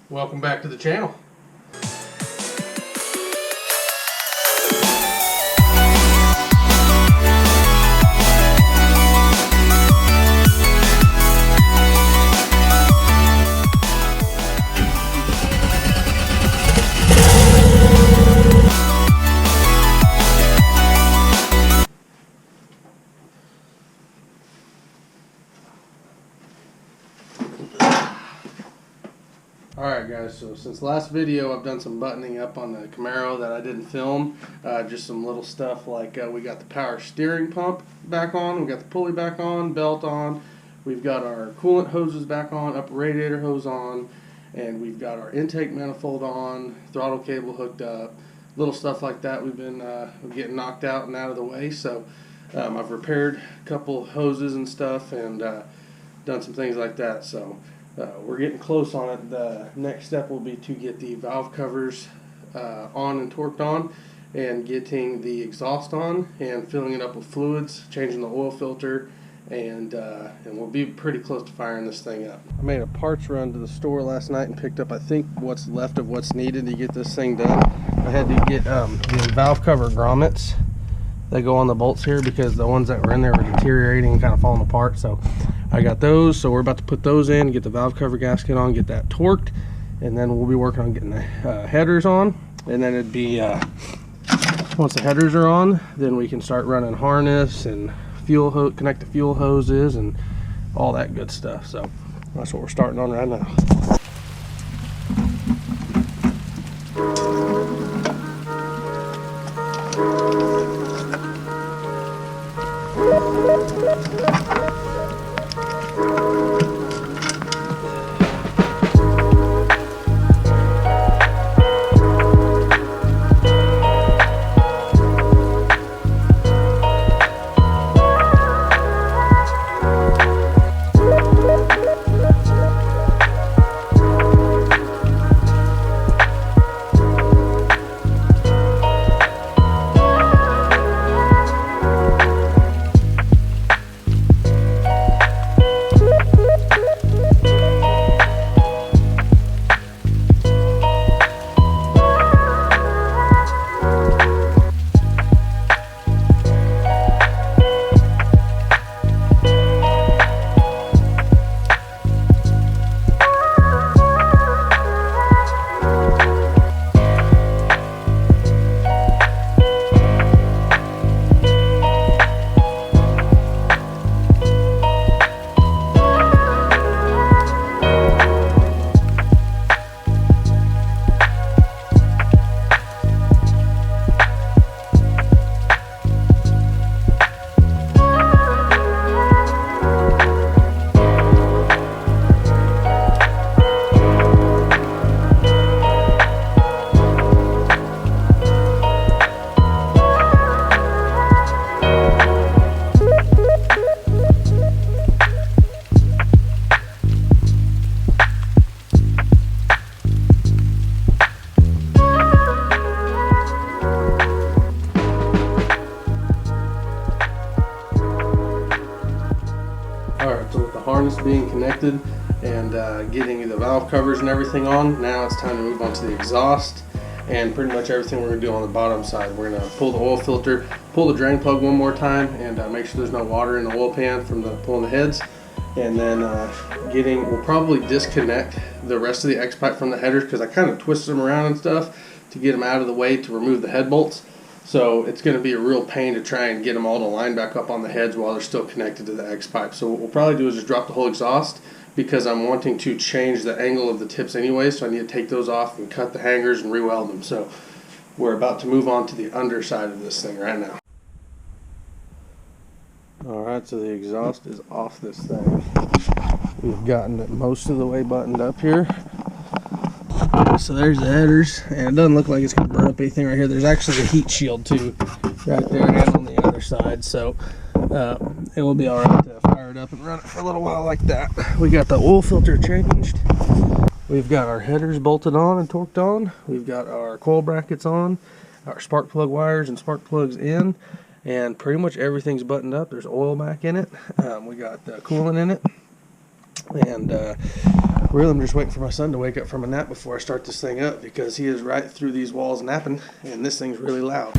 Welcome back to the channel. Alright guys, so since the last video I've done some buttoning up on the Camaro that I didn't film. Just some little stuff like we got the power steering pump back on, we got the pulley back on, belt on, we've got our coolant hoses back on, upper radiator hose on, and we've got our intake manifold on, throttle cable hooked up, little stuff like that we've been getting knocked out and out of the way. So I've repaired a couple hoses and stuff and done some things like that. So we're getting close on it. The next step will be to get the valve covers on and torqued on, and getting the exhaust on and filling it up with fluids, changing the oil filter, and we'll be pretty close to firing this thing up. I made a parts run to the store last night and picked up I think what's left of what's needed to get this thing done. I had to get the valve cover grommets that go on the bolts here because the ones that were in there were deteriorating and kind of falling apart. So I got those, so we're about to put those in, get the valve cover gasket on, get that torqued, and then we'll be working on getting the headers on. And then it'd be once the headers are on, then we can start running harness and fuel hose, connect the fuel hoses and all that good stuff. So that's what we're starting on right now. Alright, so with the harness being connected and getting the valve covers and everything on, now it's time to move on to the exhaust and pretty much everything we're going to do on the bottom side. We're going to pull the oil filter, pull the drain plug one more time, and make sure there's no water in the oil pan from the pulling the heads. And then we'll probably disconnect the rest of the X-pipe from the headers because I kind of twisted them around and stuff to get them out of the way to remove the head bolts. So it's going to be a real pain to try and get them all to line back up on the heads while they're still connected to the X-pipe. So what we'll probably do is just drop the whole exhaust because I'm wanting to change the angle of the tips anyway, so I need to take those off and cut the hangers and re-weld them. So we're about to move on to the underside of this thing right now. Alright, so the exhaust is off this thing. We've gotten it most of the way buttoned up here. So there's the headers, and it doesn't look like it's going to burn up anything right here. There's actually a heat shield too right there and on the other side, so it will be alright to fire it up and run it for a little while like that. We got the oil filter changed. We've got our headers bolted on and torqued on. We've got our coil brackets on, our spark plug wires and spark plugs in, and pretty much everything's buttoned up. There's oil back in it. We got coolant in it, and Really, I'm just waiting for my son to wake up from a nap before I start this thing up, because he is right through these walls napping, and this thing's really loud.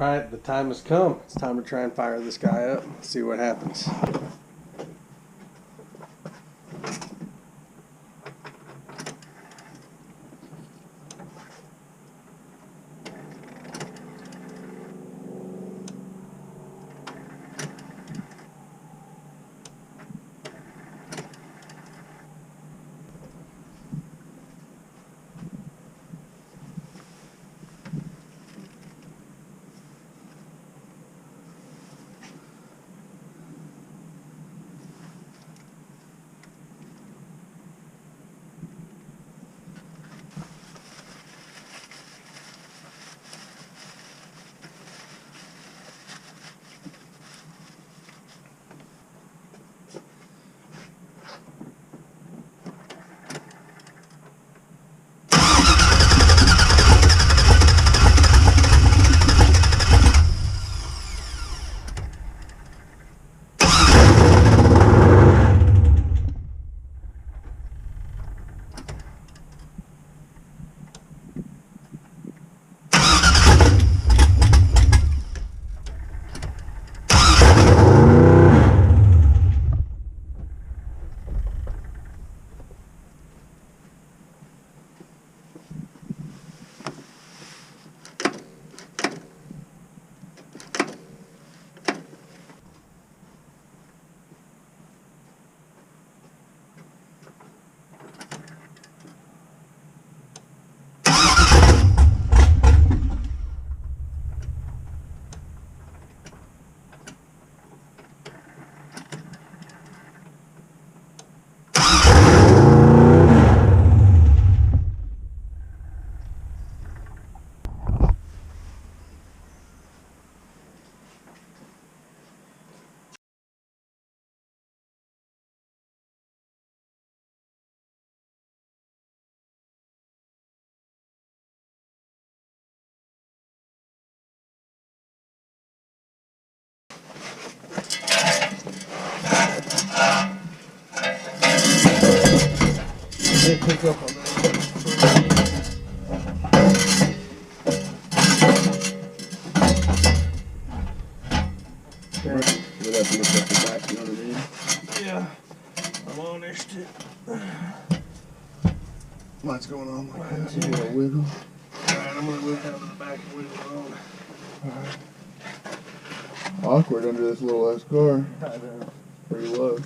Alright, the time has come. It's time to try and fire this guy up. Let's see what happens. Pick up on that. Okay. We'd have to look at the back, you know what I mean? Yeah, I'm on this shit. What's going on like that? Yeah. You gonna wiggle? Alright, I'm gonna move down to the back and wiggle on. Alright. Awkward under this little ass car. I know. Pretty low.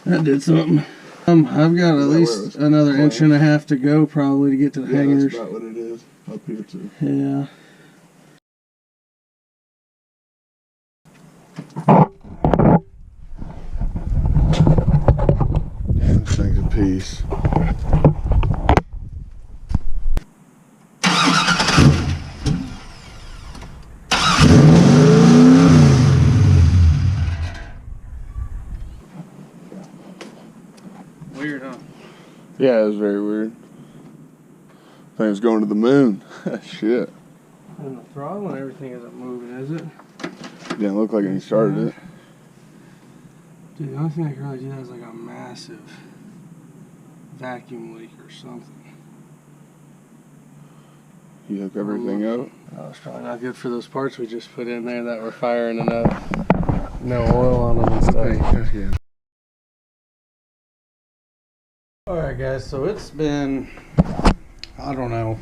That did something. I've got at least another inch and a half to go probably to get to the hangers. That's about what it is up here too. Yeah. This thing's a piece. Weird, huh? Yeah, it was very weird. Thing's going to the moon. Shit. And the throttle and everything isn't moving, is it? Didn't look like he started it. Dude, the only thing I can really do that is like a massive vacuum leak or something. You hook everything up? Oh, it's probably not good for those parts we just put in there that were firing enough. No oil on them and stuff. Yeah. Alright guys, so it's been, I don't know,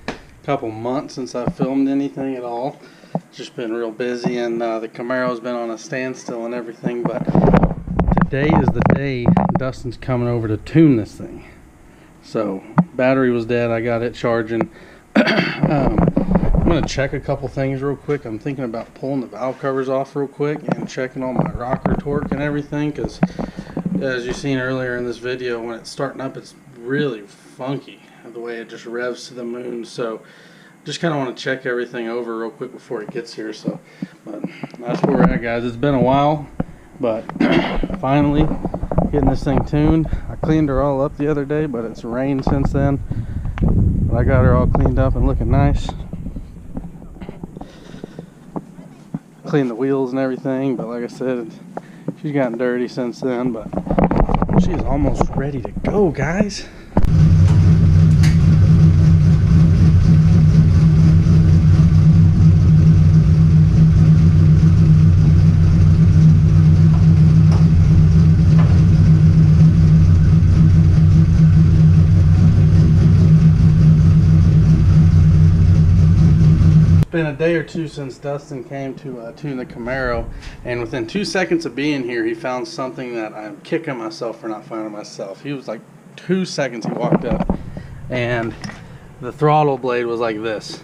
a couple months since I filmed anything at all. It's just been real busy, and the Camaro's been on a standstill and everything, but today is the day Dustin's coming over to tune this thing. So, battery was dead, I got it charging. I'm going to check a couple things real quick. I'm thinking about pulling the valve covers off real quick and checking on my rocker torque and everything, because as you've seen earlier in this video, when it's starting up, it's really funky the way it just revs to the moon. So just kind of want to check everything over real quick before it gets here. So, but that's where we're at, guys. It's been a while, but finally getting this thing tuned. I cleaned her all up the other day, but it's rained since then. But I got her all cleaned up and looking nice. Cleaned the wheels and everything, but like I said, she's gotten dirty since then, but she's almost ready to go, guys. Been a day or two since Dustin came to tune the Camaro, and within 2 seconds of being here, he found something that I'm kicking myself for not finding myself. He was like 2 seconds he walked up, and the throttle blade was like this.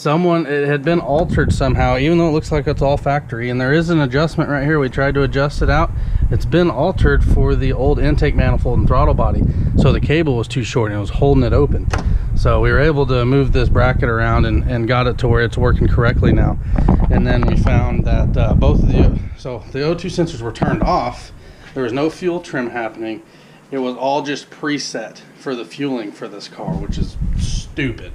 It had been altered somehow, even though it looks like it's all factory, and there is an adjustment right here. We tried to adjust it out. It's been altered for the old intake manifold and throttle body, so the cable was too short and it was holding it open. So we were able to move this bracket around and got it to where it's working correctly now. And then we found that the O2 sensors were turned off. There was no fuel trim happening. It was all just preset for the fueling for this car, which is stupid.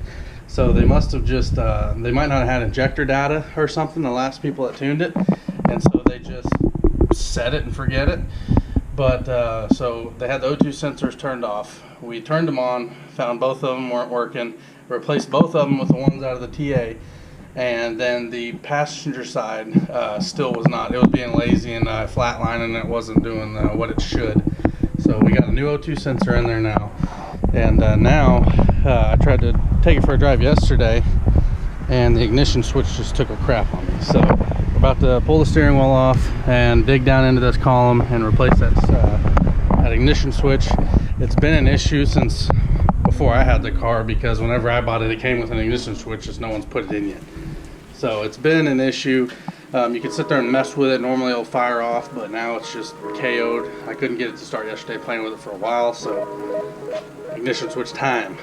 So they must have just, they might not have had injector data or something, the last people that tuned it. And so they just set it and forget it. But so they had the O2 sensors turned off. We turned them on, found both of them weren't working, replaced both of them with the ones out of the TA, and then the passenger side still was not. It was being lazy and flatlining, and it wasn't doing what it should. So we got a new O2 sensor in there now. And now I tried to take it for a drive yesterday, and the ignition switch just took a crap on me. So we're about to pull the steering wheel off and dig down into this column and replace that ignition switch. It's been an issue since before I had the car, because whenever I bought it, it came with an ignition switch, just no one's put it in yet. So it's been an issue. You can sit there and mess with it. Normally it'll fire off, but now it's just KO'd. I couldn't get it to start yesterday, playing with it for a while, so ignition switch time.